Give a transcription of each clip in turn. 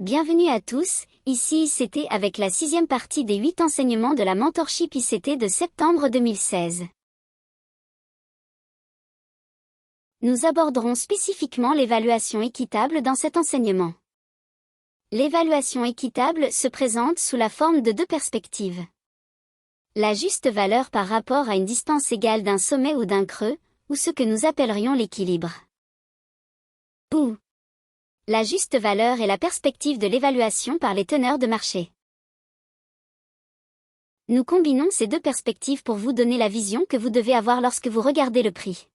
Bienvenue à tous, ici ICT avec la 6e partie des 8 enseignements de la mentorship ICT de septembre 2016. Nous aborderons spécifiquement l'évaluation équitable dans cet enseignement. L'évaluation équitable se présente sous la forme de deux perspectives. La juste valeur par rapport à une distance égale d'un sommet ou d'un creux, ou ce que nous appellerions l'équilibre. Ou la juste valeur est la perspective de l'évaluation par les teneurs de marché. Nous combinons ces deux perspectives pour vous donner la vision que vous devez avoir lorsque vous regardez le prix.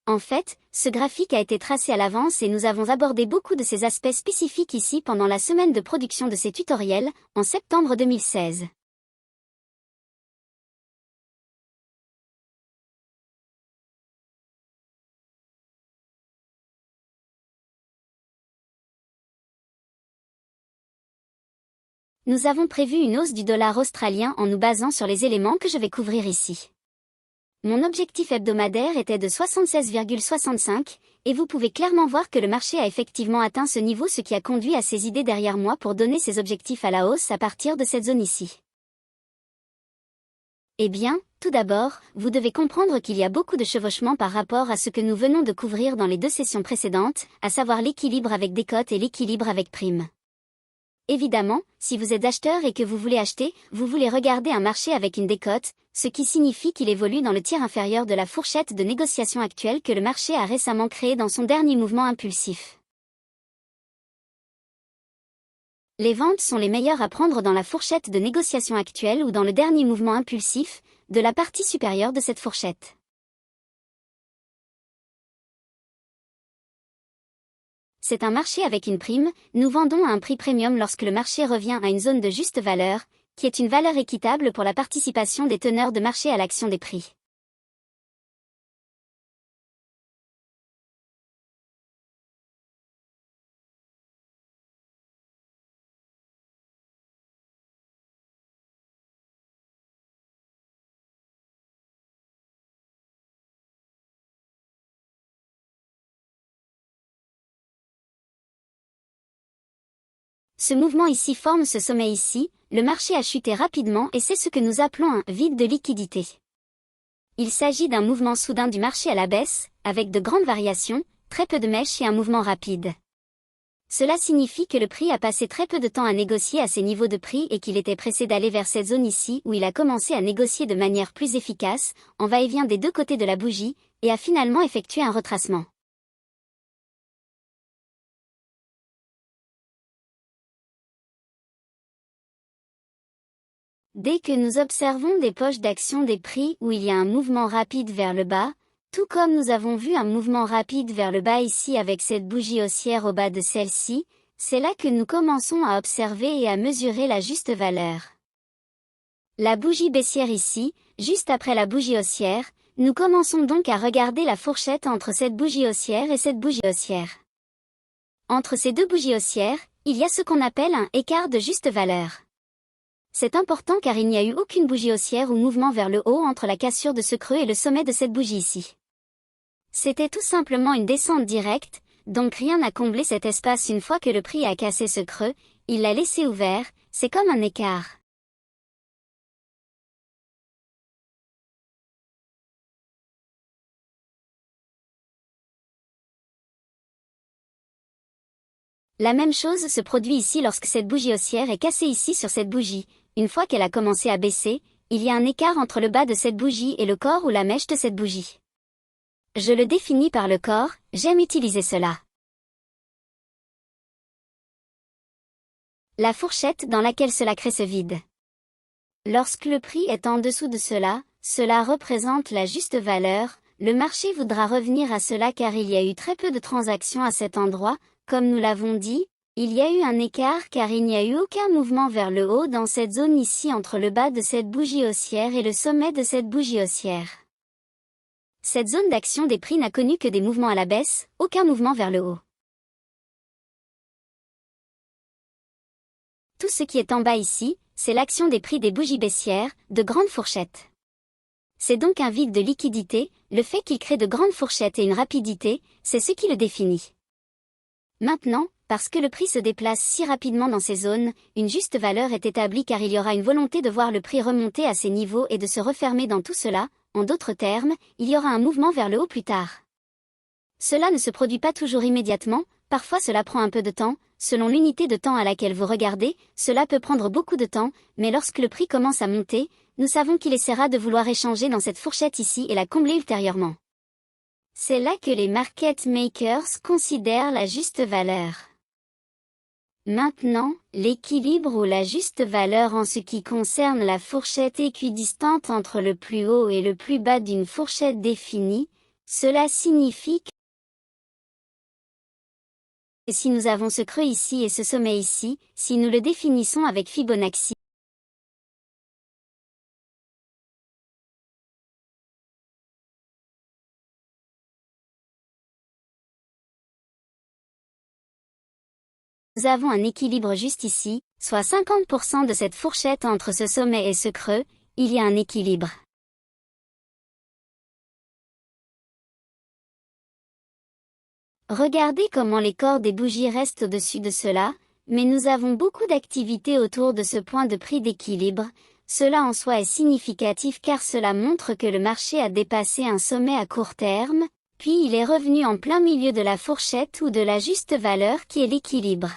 En fait, ce graphique a été tracé à l'avance et nous avons abordé beaucoup de ces aspects spécifiques ici pendant la semaine de production de ces tutoriels, en septembre 2016. Nous avons prévu une hausse du dollar australien en nous basant sur les éléments que je vais couvrir ici. Mon objectif hebdomadaire était de 76,65, et vous pouvez clairement voir que le marché a effectivement atteint ce niveau, ce qui a conduit à ces idées derrière moi pour donner ces objectifs à la hausse à partir de cette zone ici. Eh bien, tout d'abord, vous devez comprendre qu'il y a beaucoup de chevauchements par rapport à ce que nous venons de couvrir dans les deux sessions précédentes, à savoir l'équilibre avec décote et l'équilibre avec prime. Évidemment, si vous êtes acheteur et que vous voulez acheter, vous voulez regarder un marché avec une décote, ce qui signifie qu'il évolue dans le tiers inférieur de la fourchette de négociation actuelle que le marché a récemment créée dans son dernier mouvement impulsif. Les ventes sont les meilleures à prendre dans la fourchette de négociation actuelle ou dans le dernier mouvement impulsif, de la partie supérieure de cette fourchette. C'est un marché avec une prime, nous vendons à un prix premium lorsque le marché revient à une zone de juste valeur, qui est une valeur équitable pour la participation des teneurs de marché à l'action des prix. Ce mouvement ici forme ce sommet ici, le marché a chuté rapidement et c'est ce que nous appelons un vide de liquidité. Il s'agit d'un mouvement soudain du marché à la baisse, avec de grandes variations, très peu de mèches et un mouvement rapide. Cela signifie que le prix a passé très peu de temps à négocier à ces niveaux de prix et qu'il était pressé d'aller vers cette zone ici où il a commencé à négocier de manière plus efficace, en va-et-vient des deux côtés de la bougie, et a finalement effectué un retracement. Dès que nous observons des poches d'action des prix où il y a un mouvement rapide vers le bas, tout comme nous avons vu un mouvement rapide vers le bas ici avec cette bougie haussière au bas de celle-ci, c'est là que nous commençons à observer et à mesurer la juste valeur. La bougie baissière ici, juste après la bougie haussière, nous commençons donc à regarder la fourchette entre cette bougie haussière et cette bougie haussière. Entre ces deux bougies haussières, il y a ce qu'on appelle un écart de juste valeur. C'est important car il n'y a eu aucune bougie haussière ou mouvement vers le haut entre la cassure de ce creux et le sommet de cette bougie ici. C'était tout simplement une descente directe, donc rien n'a comblé cet espace une fois que le prix a cassé ce creux, il l'a laissé ouvert, c'est comme un écart. La même chose se produit ici lorsque cette bougie haussière est cassée ici sur cette bougie. Une fois qu'elle a commencé à baisser, il y a un écart entre le bas de cette bougie et le corps ou la mèche de cette bougie. Je le définis par le corps, j'aime utiliser cela. La fourchette dans laquelle cela crée ce vide. Lorsque le prix est en dessous de cela, cela représente la juste valeur, le marché voudra revenir à cela car il y a eu très peu de transactions à cet endroit, comme nous l'avons dit. Il y a eu un écart car il n'y a eu aucun mouvement vers le haut dans cette zone ici entre le bas de cette bougie haussière et le sommet de cette bougie haussière. Cette zone d'action des prix n'a connu que des mouvements à la baisse, aucun mouvement vers le haut. Tout ce qui est en bas ici, c'est l'action des prix des bougies baissières, de grandes fourchettes. C'est donc un vide de liquidité, le fait qu'il crée de grandes fourchettes et une rapidité, c'est ce qui le définit. Maintenant, parce que le prix se déplace si rapidement dans ces zones, une juste valeur est établie car il y aura une volonté de voir le prix remonter à ces niveaux et de se refermer dans tout cela. En d'autres termes, il y aura un mouvement vers le haut plus tard. Cela ne se produit pas toujours immédiatement, parfois cela prend un peu de temps, selon l'unité de temps à laquelle vous regardez, cela peut prendre beaucoup de temps, mais lorsque le prix commence à monter, nous savons qu'il essaiera de vouloir échanger dans cette fourchette ici et la combler ultérieurement. C'est là que les market makers considèrent la juste valeur. Maintenant, l'équilibre ou la juste valeur en ce qui concerne la fourchette équidistante entre le plus haut et le plus bas d'une fourchette définie, cela signifie que si nous avons ce creux ici et ce sommet ici, si nous le définissons avec Fibonacci, nous avons un équilibre juste ici, soit 50% de cette fourchette entre ce sommet et ce creux, il y a un équilibre. Regardez comment les corps des bougies restent au-dessus de cela, mais nous avons beaucoup d'activités autour de ce point de prix d'équilibre. Cela en soi est significatif car cela montre que le marché a dépassé un sommet à court terme, puis il est revenu en plein milieu de la fourchette ou de la juste valeur qui est l'équilibre.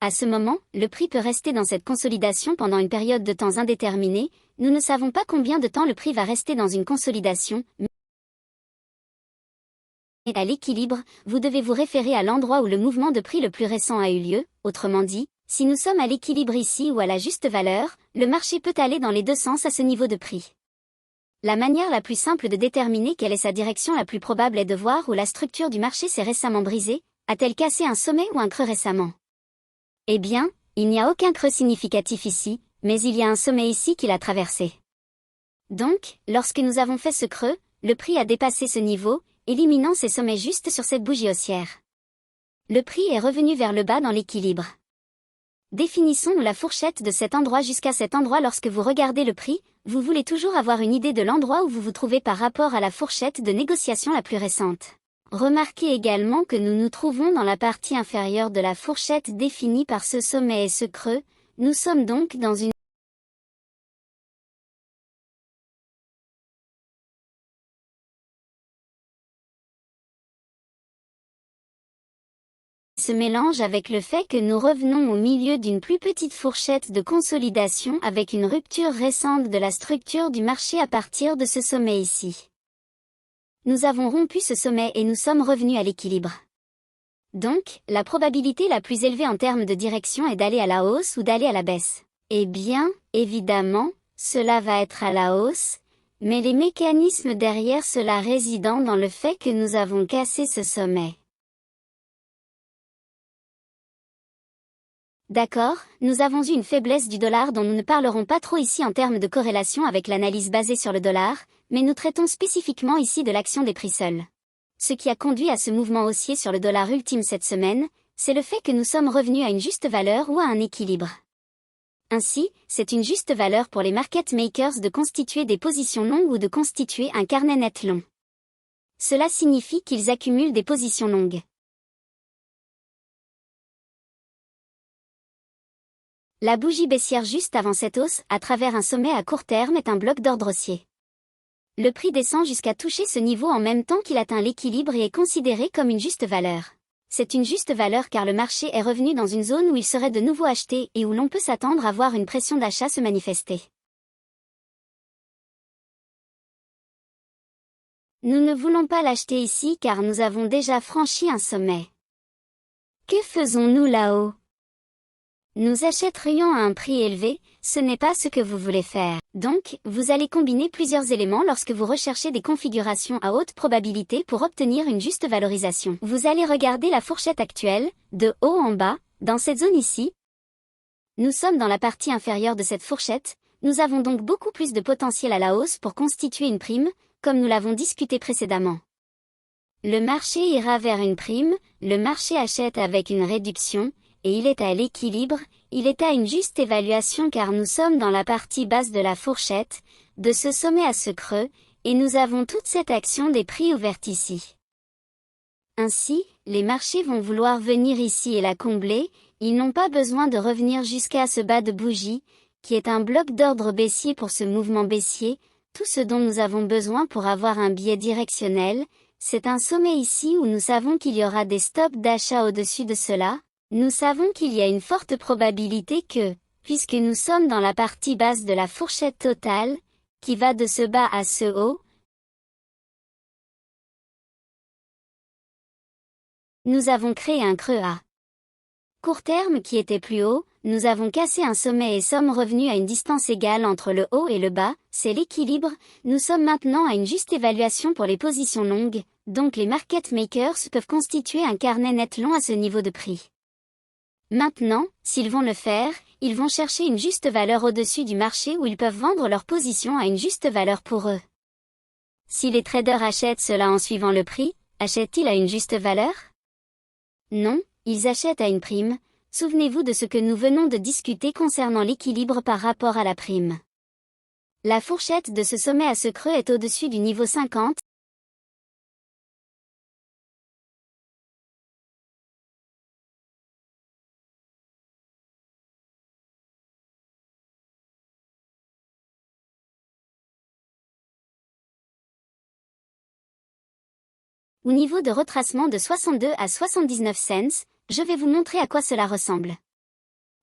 À ce moment, le prix peut rester dans cette consolidation pendant une période de temps indéterminée. Nous ne savons pas combien de temps le prix va rester dans une consolidation, mais à l'équilibre, vous devez vous référer à l'endroit où le mouvement de prix le plus récent a eu lieu. Autrement dit, si nous sommes à l'équilibre ici ou à la juste valeur, le marché peut aller dans les deux sens à ce niveau de prix. La manière la plus simple de déterminer quelle est sa direction la plus probable est de voir où la structure du marché s'est récemment brisée. A-t-elle cassé un sommet ou un creux récemment? Eh bien, il n'y a aucun creux significatif ici, mais il y a un sommet ici qui l'a traversé. Donc, lorsque nous avons fait ce creux, le prix a dépassé ce niveau, éliminant ces sommets justes sur cette bougie haussière. Le prix est revenu vers le bas dans l'équilibre. Définissons la fourchette de cet endroit jusqu'à cet endroit. Lorsque vous regardez le prix, vous voulez toujours avoir une idée de l'endroit où vous vous trouvez par rapport à la fourchette de négociation la plus récente. Remarquez également que nous nous trouvons dans la partie inférieure de la fourchette définie par ce sommet et ce creux. Nous sommes donc dans une se mélange avec le fait que nous revenons au milieu d'une plus petite fourchette de consolidation avec une rupture récente de la structure du marché à partir de ce sommet ici. Nous avons rompu ce sommet et nous sommes revenus à l'équilibre. Donc, la probabilité la plus élevée en termes de direction est d'aller à la hausse ou d'aller à la baisse. Eh bien, évidemment, cela va être à la hausse, mais les mécanismes derrière cela résidant dans le fait que nous avons cassé ce sommet. D'accord, nous avons eu une faiblesse du dollar dont nous ne parlerons pas trop ici en termes de corrélation avec l'analyse basée sur le dollar, mais nous traitons spécifiquement ici de l'action des prix seuls. Ce qui a conduit à ce mouvement haussier sur le dollar ultime cette semaine, c'est le fait que nous sommes revenus à une juste valeur ou à un équilibre. Ainsi, c'est une juste valeur pour les market makers de constituer des positions longues ou de constituer un carnet net long. Cela signifie qu'ils accumulent des positions longues. La bougie baissière juste avant cette hausse, à travers un sommet à court terme, est un bloc d'ordre haussier. Le prix descend jusqu'à toucher ce niveau en même temps qu'il atteint l'équilibre et est considéré comme une juste valeur. C'est une juste valeur car le marché est revenu dans une zone où il serait de nouveau acheté et où l'on peut s'attendre à voir une pression d'achat se manifester. Nous ne voulons pas l'acheter ici car nous avons déjà franchi un sommet. Que faisons-nous là-haut? Nous achèterions à un prix élevé, ce n'est pas ce que vous voulez faire. Donc, vous allez combiner plusieurs éléments lorsque vous recherchez des configurations à haute probabilité pour obtenir une juste valorisation. Vous allez regarder la fourchette actuelle, de haut en bas, dans cette zone ici. Nous sommes dans la partie inférieure de cette fourchette, nous avons donc beaucoup plus de potentiel à la hausse pour constituer une prime, comme nous l'avons discuté précédemment. Le marché ira vers une prime, le marché achète avec une réduction, et il est à l'équilibre, il est à une juste évaluation car nous sommes dans la partie basse de la fourchette, de ce sommet à ce creux, et nous avons toute cette action des prix ouverts ici. Ainsi, les marchés vont vouloir venir ici et la combler, ils n'ont pas besoin de revenir jusqu'à ce bas de bougie, qui est un bloc d'ordre baissier pour ce mouvement baissier. Tout ce dont nous avons besoin pour avoir un biais directionnel, c'est un sommet ici où nous savons qu'il y aura des stops d'achat au-dessus de cela. Nous savons qu'il y a une forte probabilité que, puisque nous sommes dans la partie basse de la fourchette totale, qui va de ce bas à ce haut, nous avons créé un creux à court terme qui était plus haut, nous avons cassé un sommet et sommes revenus à une distance égale entre le haut et le bas, c'est l'équilibre, nous sommes maintenant à une juste évaluation pour les positions longues, donc les market makers peuvent constituer un carnet net long à ce niveau de prix. Maintenant, s'ils vont le faire, ils vont chercher une juste valeur au-dessus du marché où ils peuvent vendre leur position à une juste valeur pour eux. Si les traders achètent cela en suivant le prix, achètent-ils à une juste valeur? Non, ils achètent à une prime. Souvenez-vous de ce que nous venons de discuter concernant l'équilibre par rapport à la prime. La fourchette de ce sommet à ce creux est au-dessus du niveau 50. Au niveau de retracement de 62 à 79 cents, je vais vous montrer à quoi cela ressemble.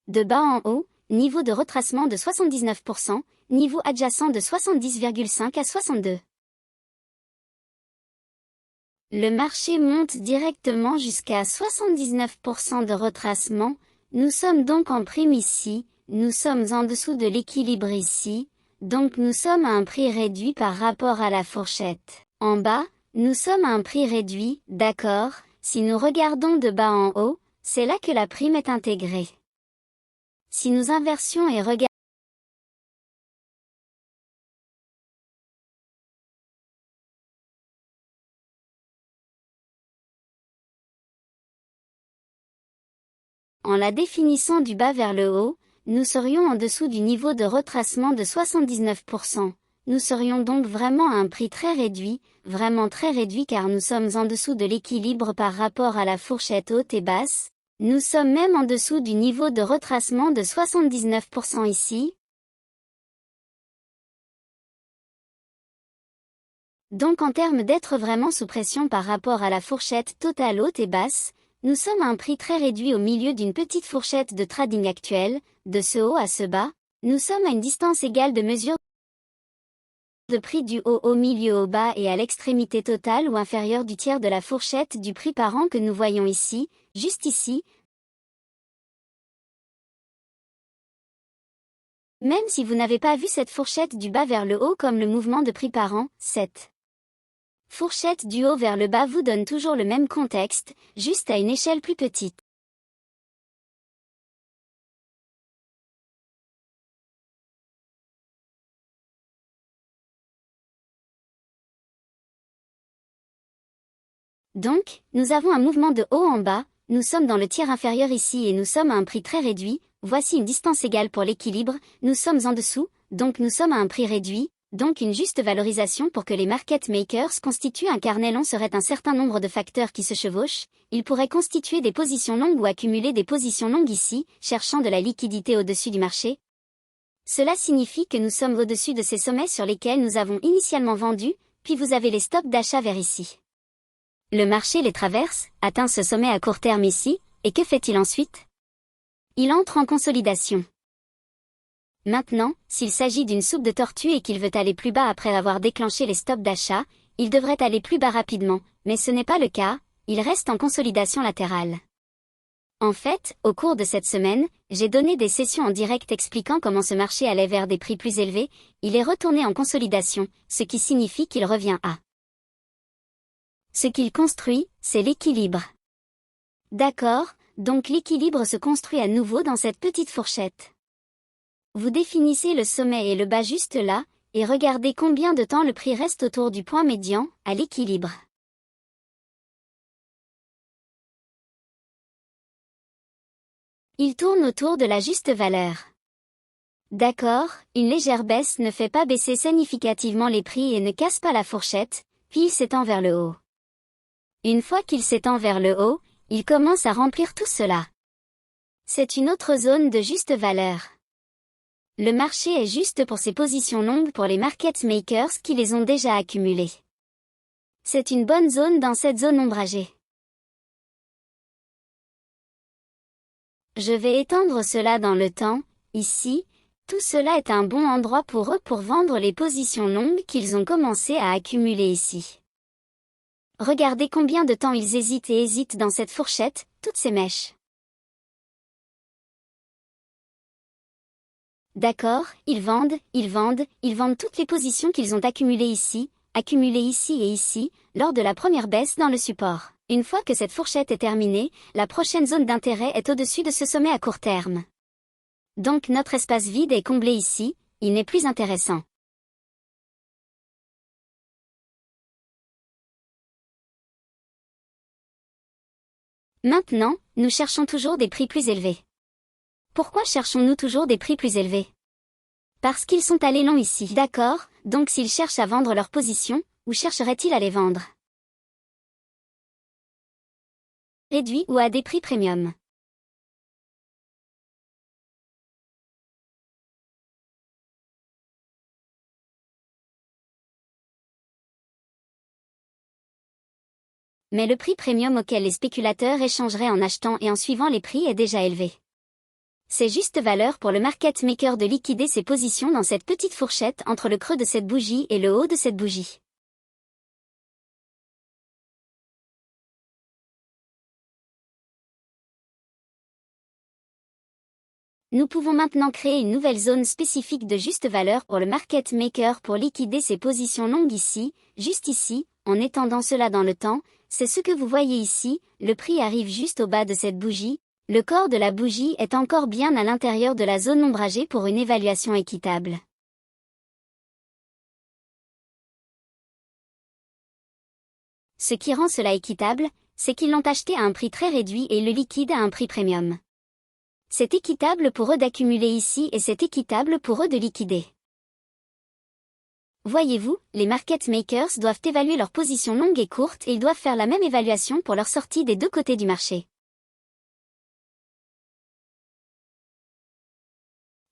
De bas en haut, niveau de retracement de 79%, niveau adjacent de 70,5 à 62. Le marché monte directement jusqu'à 79% de retracement, nous sommes donc en prime ici, nous sommes en dessous de l'équilibre ici, donc nous sommes à un prix réduit par rapport à la fourchette. En bas, nous sommes à un prix réduit, d'accord, si nous regardons de bas en haut, c'est là que la prime est intégrée. Si nous inversions et regardons en la définissant du bas vers le haut, nous serions en dessous du niveau de retracement de 79%. Nous serions donc vraiment à un prix très réduit, vraiment très réduit car nous sommes en dessous de l'équilibre par rapport à la fourchette haute et basse. Nous sommes même en dessous du niveau de retracement de 79% ici. Donc en termes d'être vraiment sous pression par rapport à la fourchette totale haute et basse, nous sommes à un prix très réduit au milieu d'une petite fourchette de trading actuelle, de ce haut à ce bas. Nous sommes à une distance égale de mesure de prix du haut au milieu au bas et à l'extrémité totale ou inférieure du tiers de la fourchette du prix par an que nous voyons ici, juste ici. Même si vous n'avez pas vu cette fourchette du bas vers le haut comme le mouvement de prix par an, cette fourchette du haut vers le bas vous donne toujours le même contexte, juste à une échelle plus petite. Donc, nous avons un mouvement de haut en bas, nous sommes dans le tiers inférieur ici et nous sommes à un prix très réduit, voici une distance égale pour l'équilibre, nous sommes en dessous, donc nous sommes à un prix réduit, donc une juste valorisation pour que les market makers constituent un carnet long serait un certain nombre de facteurs qui se chevauchent, ils pourraient constituer des positions longues ou accumuler des positions longues ici, cherchant de la liquidité au-dessus du marché. Cela signifie que nous sommes au-dessus de ces sommets sur lesquels nous avons initialement vendu, puis vous avez les stops d'achat vers ici. Le marché les traverse, atteint ce sommet à court terme ici, et que fait-il ensuite? Il entre en consolidation. Maintenant, s'il s'agit d'une soupe de tortue et qu'il veut aller plus bas après avoir déclenché les stops d'achat, il devrait aller plus bas rapidement, mais ce n'est pas le cas, il reste en consolidation latérale. En fait, au cours de cette semaine, j'ai donné des sessions en direct expliquant comment ce marché allait vers des prix plus élevés, il est retourné en consolidation, ce qui signifie qu'il revient à ce qu'il construit, c'est l'équilibre. D'accord, donc l'équilibre se construit à nouveau dans cette petite fourchette. Vous définissez le sommet et le bas juste là, et regardez combien de temps le prix reste autour du point médian, à l'équilibre. Il tourne autour de la juste valeur. D'accord, une légère baisse ne fait pas baisser significativement les prix et ne casse pas la fourchette, puis il s'étend vers le haut. Une fois qu'il s'étend vers le haut, il commence à remplir tout cela. C'est une autre zone de juste valeur. Le marché est juste pour ces positions longues pour les market makers qui les ont déjà accumulées. C'est une bonne zone dans cette zone ombragée. Je vais étendre cela dans le temps, ici, tout cela est un bon endroit pour eux pour vendre les positions longues qu'ils ont commencé à accumuler ici. Regardez combien de temps ils hésitent et hésitent dans cette fourchette, toutes ces mèches. D'accord, ils vendent toutes les positions qu'ils ont accumulées ici et ici, lors de la première baisse dans le support. Une fois que cette fourchette est terminée, la prochaine zone d'intérêt est au-dessus de ce sommet à court terme. Donc notre espace vide est comblé ici, il n'est plus intéressant. Maintenant, nous cherchons toujours des prix plus élevés. Pourquoi cherchons-nous toujours des prix plus élevés? Parce qu'ils sont allés long ici. D'accord, donc s'ils cherchent à vendre leur position, où chercheraient-ils à les vendre? Réduits ou à des prix premium. Mais le prix premium auquel les spéculateurs échangeraient en achetant et en suivant les prix est déjà élevé. C'est juste valeur pour le market maker de liquider ses positions dans cette petite fourchette entre le creux de cette bougie et le haut de cette bougie. Nous pouvons maintenant créer une nouvelle zone spécifique de juste valeur pour le market maker pour liquider ses positions longues ici, juste ici, en étendant cela dans le temps. C'est ce que vous voyez ici, le prix arrive juste au bas de cette bougie. Le corps de la bougie est encore bien à l'intérieur de la zone ombragée pour une évaluation équitable. Ce qui rend cela équitable, c'est qu'ils l'ont acheté à un prix très réduit et le liquident à un prix premium. C'est équitable pour eux d'accumuler ici et c'est équitable pour eux de liquider. Voyez-vous, les market makers doivent évaluer leur position longue et courte et ils doivent faire la même évaluation pour leur sortie des deux côtés du marché.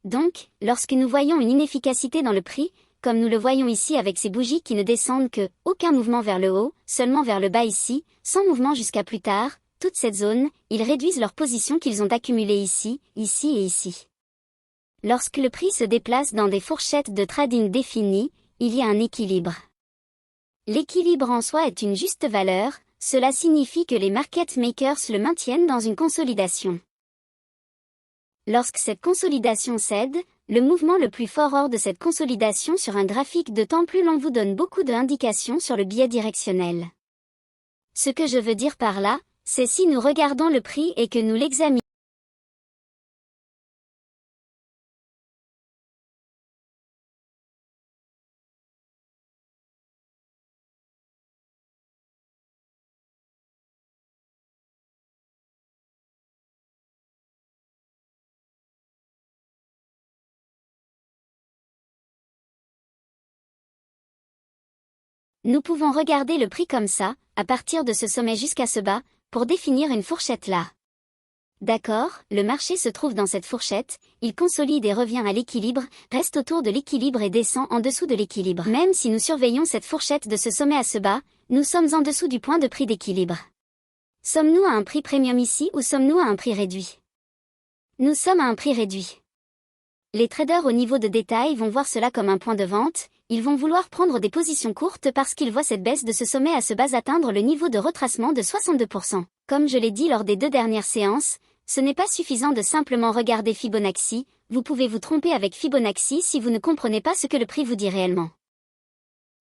Donc, lorsque nous voyons une inefficacité dans le prix, comme nous le voyons ici avec ces bougies qui ne descendent que, aucun mouvement vers le haut, seulement vers le bas ici, sans mouvement jusqu'à plus tard, toute cette zone, ils réduisent leur position qu'ils ont accumulée ici, ici et ici. Lorsque le prix se déplace dans des fourchettes de trading définies, il y a un équilibre. L'équilibre en soi est une juste valeur, cela signifie que les market makers le maintiennent dans une consolidation. Lorsque cette consolidation cède, le mouvement le plus fort hors de cette consolidation sur un graphique de temps plus long vous donne beaucoup d'indications sur le biais directionnel. Ce que je veux dire par là, c'est si nous regardons le prix et que nous l'examinons. Nous pouvons regarder le prix comme ça, à partir de ce sommet jusqu'à ce bas, pour définir une fourchette là. D'accord, le marché se trouve dans cette fourchette, il consolide et revient à l'équilibre, reste autour de l'équilibre et descend en dessous de l'équilibre. Même si nous surveillons cette fourchette de ce sommet à ce bas, nous sommes en dessous du point de prix d'équilibre. Sommes-nous à un prix premium ici ou sommes-nous à un prix réduit? Nous sommes à un prix réduit. Les traders au niveau de détail vont voir cela comme un point de vente, ils vont vouloir prendre des positions courtes parce qu'ils voient cette baisse de ce sommet à ce bas atteindre le niveau de retracement de 62%. Comme je l'ai dit lors des 2 dernières séances, ce n'est pas suffisant de simplement regarder Fibonacci, vous pouvez vous tromper avec Fibonacci si vous ne comprenez pas ce que le prix vous dit réellement.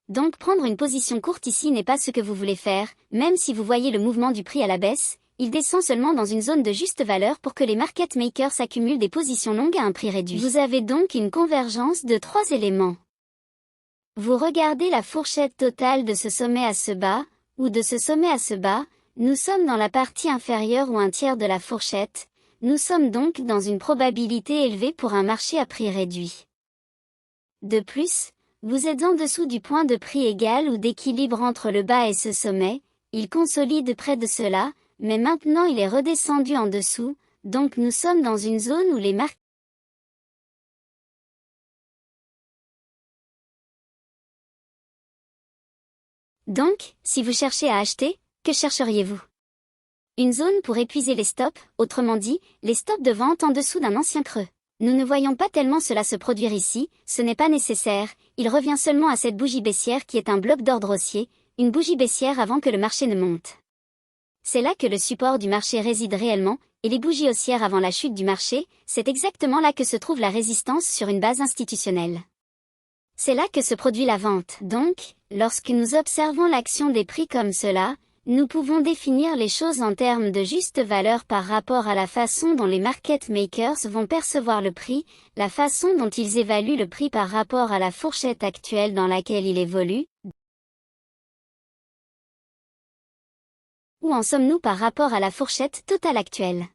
Donc prendre une position courte ici n'est pas ce que vous voulez faire, même si vous voyez le mouvement du prix à la baisse, il descend seulement dans une zone de juste valeur pour que les market makers accumulent des positions longues à un prix réduit. Vous avez donc une convergence de 3 éléments. Vous regardez la fourchette totale de ce sommet à ce bas, ou de ce sommet à ce bas, nous sommes dans la partie inférieure ou un tiers de la fourchette, nous sommes donc dans une probabilité élevée pour un marché à prix réduit. De plus, vous êtes en dessous du point de prix égal ou d'équilibre entre le bas et ce sommet, Il consolide près de cela, mais maintenant il est redescendu en dessous, donc nous sommes dans une zone où les marques. Donc, si vous cherchez à acheter, que chercheriez-vous? Une zone pour épuiser les stops, autrement dit, les stops de vente en dessous d'un ancien creux. Nous ne voyons pas tellement cela se produire ici, ce n'est pas nécessaire, il revient seulement à cette bougie baissière qui est un bloc d'ordre haussier, une bougie baissière avant que le marché ne monte. C'est là que le support du marché réside réellement, et les bougies haussières avant la chute du marché, c'est exactement là que se trouve la résistance sur une base institutionnelle. C'est là que se produit la vente. Donc, lorsque nous observons l'action des prix comme cela, nous pouvons définir les choses en termes de juste valeur par rapport à la façon dont les market makers vont percevoir le prix, la façon dont ils évaluent le prix par rapport à la fourchette actuelle dans laquelle il évolue. Où en sommes-nous par rapport à la fourchette totale actuelle?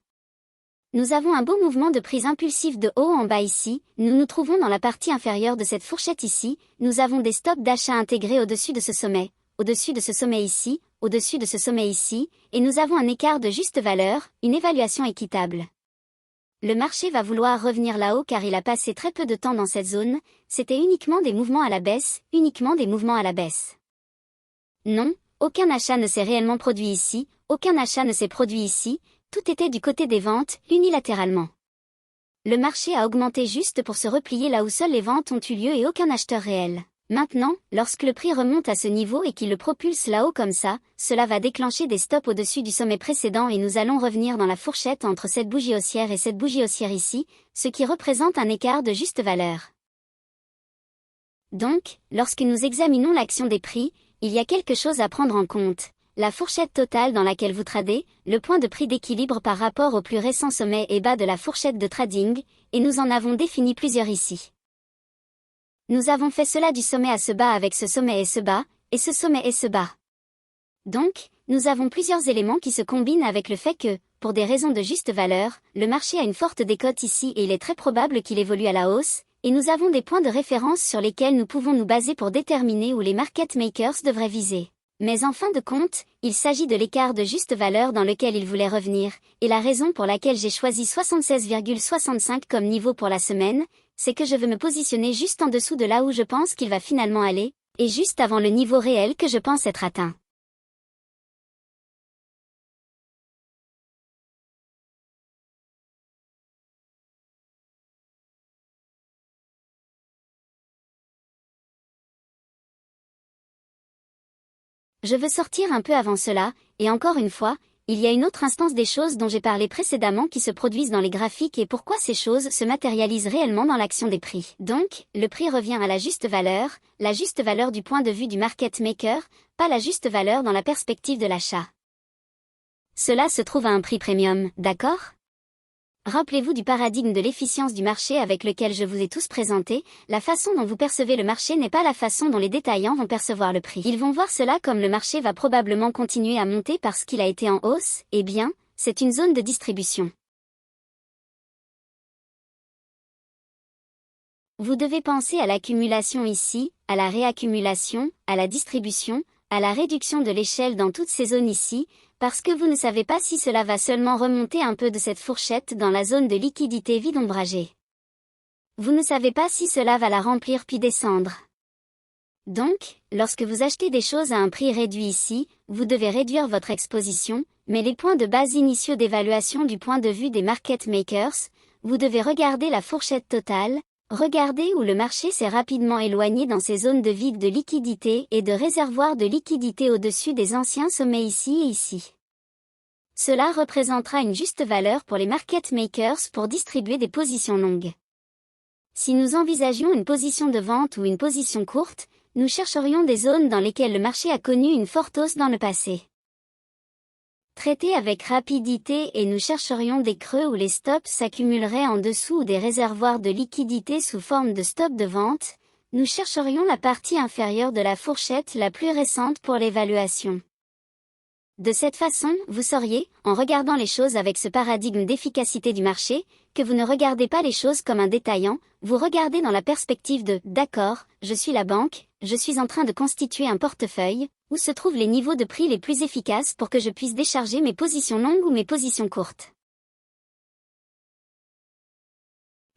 Nous avons un beau mouvement de prise impulsif de haut en bas ici, nous nous trouvons dans la partie inférieure de cette fourchette ici, nous avons des stops d'achat intégrés au-dessus de ce sommet, au-dessus de ce sommet ici, au-dessus de ce sommet ici, et nous avons un écart de juste valeur, une évaluation équitable. Le marché va vouloir revenir là-haut car il a passé très peu de temps dans cette zone, c'était uniquement des mouvements à la baisse, uniquement des mouvements à la baisse. Non, aucun achat ne s'est réellement produit ici, aucun achat ne s'est produit ici, tout était du côté des ventes, unilatéralement. Le marché a augmenté juste pour se replier là où seules les ventes ont eu lieu et aucun acheteur réel. Maintenant, lorsque le prix remonte à ce niveau et qu'il le propulse là-haut comme ça, cela va déclencher des stops au-dessus du sommet précédent et nous allons revenir dans la fourchette entre cette bougie haussière et cette bougie haussière ici, ce qui représente un écart de juste valeur. Donc, lorsque nous examinons l'action des prix, il y a quelque chose à prendre en compte. La fourchette totale dans laquelle vous tradez, le point de prix d'équilibre par rapport au plus récent sommet et bas de la fourchette de trading, et nous en avons défini plusieurs ici. Nous avons fait cela du sommet à ce bas avec ce sommet et ce bas, et ce sommet et ce bas. Donc, nous avons plusieurs éléments qui se combinent avec le fait que, pour des raisons de juste valeur, le marché a une forte décote ici et il est très probable qu'il évolue à la hausse, et nous avons des points de référence sur lesquels nous pouvons nous baser pour déterminer où les market makers devraient viser. Mais en fin de compte, il s'agit de l'écart de juste valeur dans lequel il voulait revenir, et la raison pour laquelle j'ai choisi 76,65 comme niveau pour la semaine, c'est que je veux me positionner juste en dessous de là où je pense qu'il va finalement aller, et juste avant le niveau réel que je pense être atteint. Je veux sortir un peu avant cela, et encore une fois, il y a une autre instance des choses dont j'ai parlé précédemment qui se produisent dans les graphiques et pourquoi ces choses se matérialisent réellement dans l'action des prix. Donc, le prix revient à la juste valeur du point de vue du market maker, pas la juste valeur dans la perspective de l'achat. Cela se trouve à un prix premium, d'accord ? Rappelez-vous du paradigme de l'efficience du marché avec lequel je vous ai tous présenté, la façon dont vous percevez le marché n'est pas la façon dont les détaillants vont percevoir le prix. Ils vont voir cela comme le marché va probablement continuer à monter parce qu'il a été en hausse, eh bien, c'est une zone de distribution. Vous devez penser à l'accumulation ici, à la réaccumulation, à la distribution, à la réduction de l'échelle dans toutes ces zones ici, parce que vous ne savez pas si cela va seulement remonter un peu de cette fourchette dans la zone de liquidité vide ombragée. Vous ne savez pas si cela va la remplir puis descendre. Donc, lorsque vous achetez des choses à un prix réduit ici, vous devez réduire votre exposition, mais les points de base initiaux d'évaluation du point de vue des market makers, vous devez regarder la fourchette totale, regardez où le marché s'est rapidement éloigné dans ces zones de vide de liquidité et de réservoirs de liquidité au-dessus des anciens sommets ici et ici. Cela représentera une juste valeur pour les market makers pour distribuer des positions longues. Si nous envisagions une position de vente ou une position courte, nous chercherions des zones dans lesquelles le marché a connu une forte hausse dans le passé. Traiter avec rapidité et nous chercherions des creux où les stops s'accumuleraient en dessous ou des réservoirs de liquidité sous forme de stop de vente, nous chercherions la partie inférieure de la fourchette la plus récente pour l'évaluation. De cette façon, vous sauriez, en regardant les choses avec ce paradigme d'efficacité du marché, que vous ne regardez pas les choses comme un détaillant, vous regardez dans la perspective de « d'accord, je suis la banque, je suis en train de constituer un portefeuille, Où se trouvent les niveaux de prix les plus efficaces pour que je puisse décharger mes positions longues ou mes positions courtes?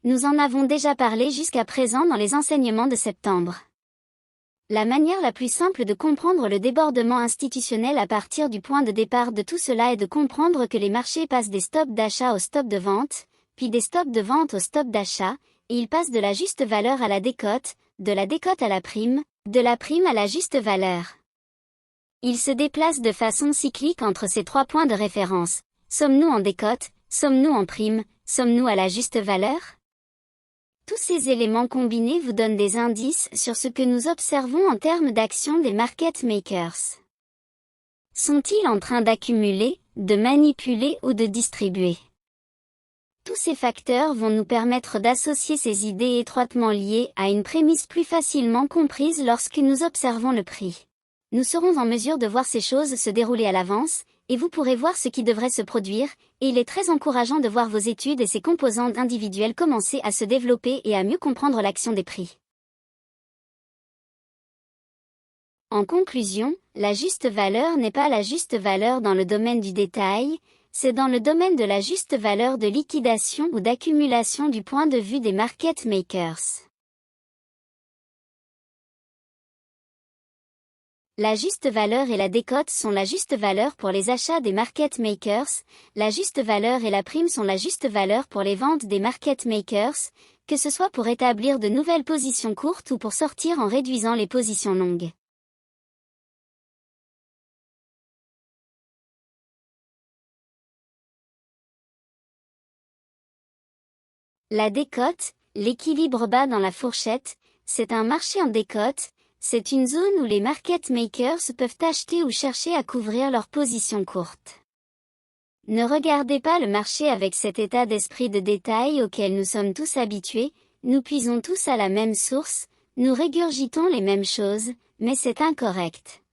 Nous en avons déjà parlé jusqu'à présent dans les enseignements de septembre. La manière la plus simple de comprendre le débordement institutionnel à partir du point de départ de tout cela est de comprendre que les marchés passent des stops d'achat aux stops de vente, puis des stops de vente aux stops d'achat, et ils passent de la juste valeur à la décote, de la décote à la prime, de la prime à la juste valeur. Ils se déplacent de façon cyclique entre ces trois points de référence. Sommes-nous en décote? Sommes-nous en prime? Sommes-nous à la juste valeur? Tous ces éléments combinés vous donnent des indices sur ce que nous observons en termes d'action des market makers. Sont-ils en train d'accumuler, de manipuler ou de distribuer? Tous ces facteurs vont nous permettre d'associer ces idées étroitement liées à une prémisse plus facilement comprise lorsque nous observons le prix. Nous serons en mesure de voir ces choses se dérouler à l'avance, et vous pourrez voir ce qui devrait se produire, et il est très encourageant de voir vos études et ses composantes individuelles commencer à se développer et à mieux comprendre l'action des prix. En conclusion, la juste valeur n'est pas la juste valeur dans le domaine du détail, c'est dans le domaine de la juste valeur de liquidation ou d'accumulation du point de vue des market makers. La juste valeur et la décote sont la juste valeur pour les achats des market makers, la juste valeur et la prime sont la juste valeur pour les ventes des market makers, que ce soit pour établir de nouvelles positions courtes ou pour sortir en réduisant les positions longues. La décote, l'équilibre bas dans la fourchette, c'est un marché en décote, c'est une zone où les market makers peuvent acheter ou chercher à couvrir leurs positions courtes. Ne regardez pas le marché avec cet état d'esprit de détail auquel nous sommes tous habitués, nous puisons tous à la même source, nous régurgitons les mêmes choses, mais c'est incorrect.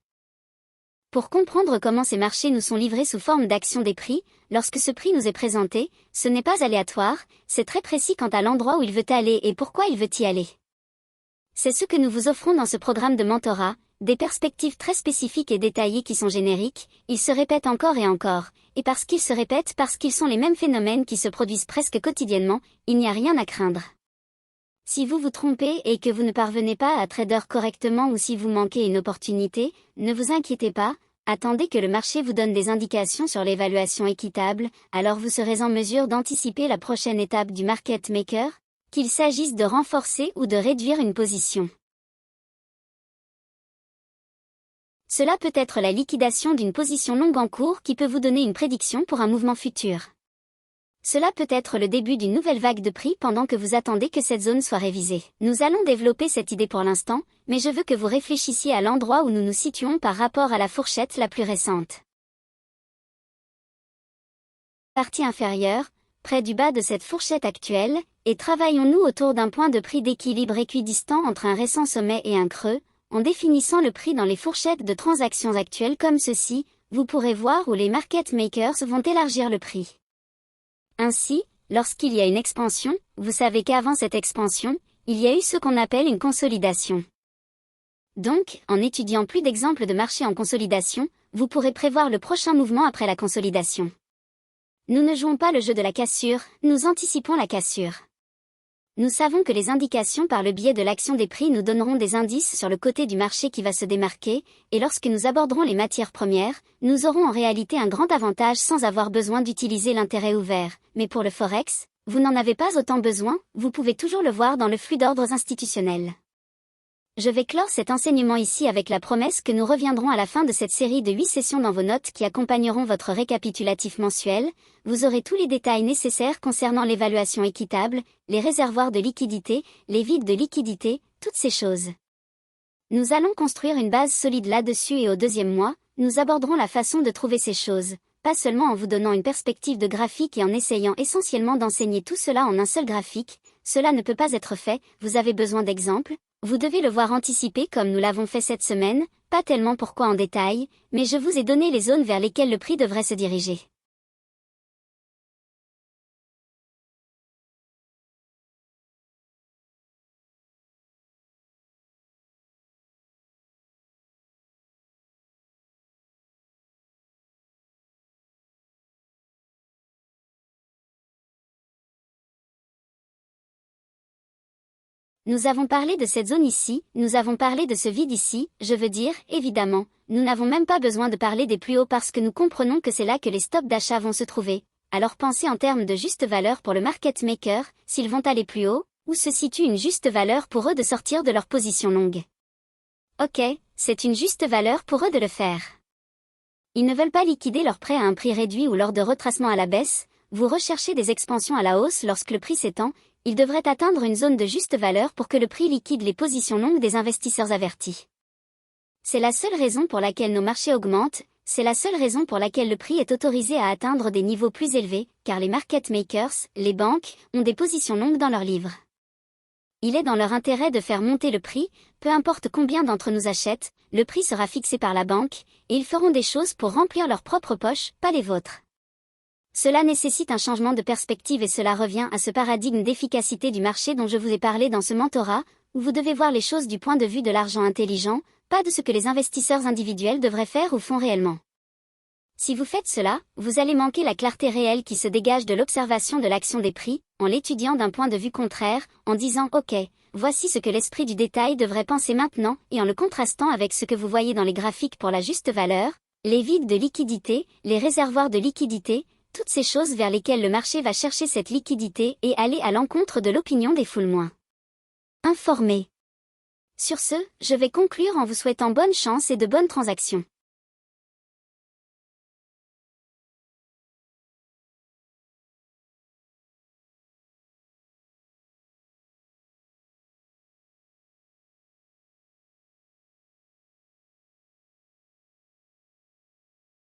Pour comprendre comment ces marchés nous sont livrés sous forme d'action des prix, lorsque ce prix nous est présenté, ce n'est pas aléatoire, c'est très précis quant à l'endroit où il veut aller et pourquoi il veut y aller. C'est ce que nous vous offrons dans ce programme de mentorat, des perspectives très spécifiques et détaillées qui sont génériques, ils se répètent encore et encore, et parce qu'ils se répètent parce qu'ils sont les mêmes phénomènes qui se produisent presque quotidiennement, il n'y a rien à craindre. Si vous vous trompez et que vous ne parvenez pas à trader correctement ou si vous manquez une opportunité, ne vous inquiétez pas, attendez que le marché vous donne des indications sur l'évaluation équitable, alors vous serez en mesure d'anticiper la prochaine étape du market maker, qu'il s'agisse de renforcer ou de réduire une position. Cela peut être la liquidation d'une position longue en cours qui peut vous donner une prédiction pour un mouvement futur. Cela peut être le début d'une nouvelle vague de prix pendant que vous attendez que cette zone soit révisée. Nous allons développer cette idée pour l'instant, mais je veux que vous réfléchissiez à l'endroit où nous nous situons par rapport à la fourchette la plus récente. Partie inférieure, près du bas de cette fourchette actuelle, et travaillons-nous autour d'un point de prix d'équilibre équidistant entre un récent sommet et un creux, en définissant le prix dans les fourchettes de transactions actuelles comme ceci, vous pourrez voir où les market makers vont élargir le prix. Ainsi, lorsqu'il y a une expansion, vous savez qu'avant cette expansion, il y a eu ce qu'on appelle une consolidation. Donc, en étudiant plus d'exemples de marchés en consolidation, vous pourrez prévoir le prochain mouvement après la consolidation. Nous ne jouons pas le jeu de la cassure, nous anticipons la cassure. Nous savons que les indications par le biais de l'action des prix nous donneront des indices sur le côté du marché qui va se démarquer, et lorsque nous aborderons les matières premières, nous aurons en réalité un grand avantage sans avoir besoin d'utiliser l'intérêt ouvert. Mais pour le Forex, vous n'en avez pas autant besoin, vous pouvez toujours le voir dans le flux d'ordres institutionnels. Je vais clore cet enseignement ici avec la promesse que nous reviendrons à la fin de cette série de 8 sessions dans vos notes qui accompagneront votre récapitulatif mensuel. Vous aurez tous les détails nécessaires concernant l'évaluation équitable, les réservoirs de liquidité, les vides de liquidité, toutes ces choses. Nous allons construire une base solide là-dessus et au deuxième mois, nous aborderons la façon de trouver ces choses, pas seulement en vous donnant une perspective de graphique et en essayant essentiellement d'enseigner tout cela en un seul graphique. Cela ne peut pas être fait, vous avez besoin d'exemples. Vous devez le voir anticipé comme nous l'avons fait cette semaine, pas tellement pourquoi en détail, mais je vous ai donné les zones vers lesquelles le prix devrait se diriger. Nous avons parlé de cette zone ici, nous avons parlé de ce vide ici, je veux dire, évidemment, nous n'avons même pas besoin de parler des plus hauts parce que nous comprenons que c'est là que les stops d'achat vont se trouver. Alors pensez en termes de juste valeur pour le market maker, s'ils vont aller plus haut, où se situe une juste valeur pour eux de sortir de leur position longue. Ok, c'est une juste valeur pour eux de le faire. Ils ne veulent pas liquider leurs prêts à un prix réduit ou lors de retracement à la baisse, vous recherchez des expansions à la hausse lorsque le prix s'étend, il devrait atteindre une zone de juste valeur pour que le prix liquide les positions longues des investisseurs avertis. C'est la seule raison pour laquelle nos marchés augmentent, c'est la seule raison pour laquelle le prix est autorisé à atteindre des niveaux plus élevés, car les market makers, les banques, ont des positions longues dans leurs livres. Il est dans leur intérêt de faire monter le prix, peu importe combien d'entre nous achètent, le prix sera fixé par la banque, et ils feront des choses pour remplir leurs propres poches, pas les vôtres. Cela nécessite un changement de perspective et cela revient à ce paradigme d'efficacité du marché dont je vous ai parlé dans ce mentorat, où vous devez voir les choses du point de vue de l'argent intelligent, pas de ce que les investisseurs individuels devraient faire ou font réellement. Si vous faites cela, vous allez manquer la clarté réelle qui se dégage de l'observation de l'action des prix, en l'étudiant d'un point de vue contraire, en disant « Ok, voici ce que l'esprit du détail devrait penser maintenant » et en le contrastant avec ce que vous voyez dans les graphiques pour la juste valeur, les vides de liquidité, les réservoirs de liquidité, toutes ces choses vers lesquelles le marché va chercher cette liquidité et aller à l'encontre de l'opinion des foules moins informées. Sur ce, je vais conclure en vous souhaitant bonne chance et de bonnes transactions.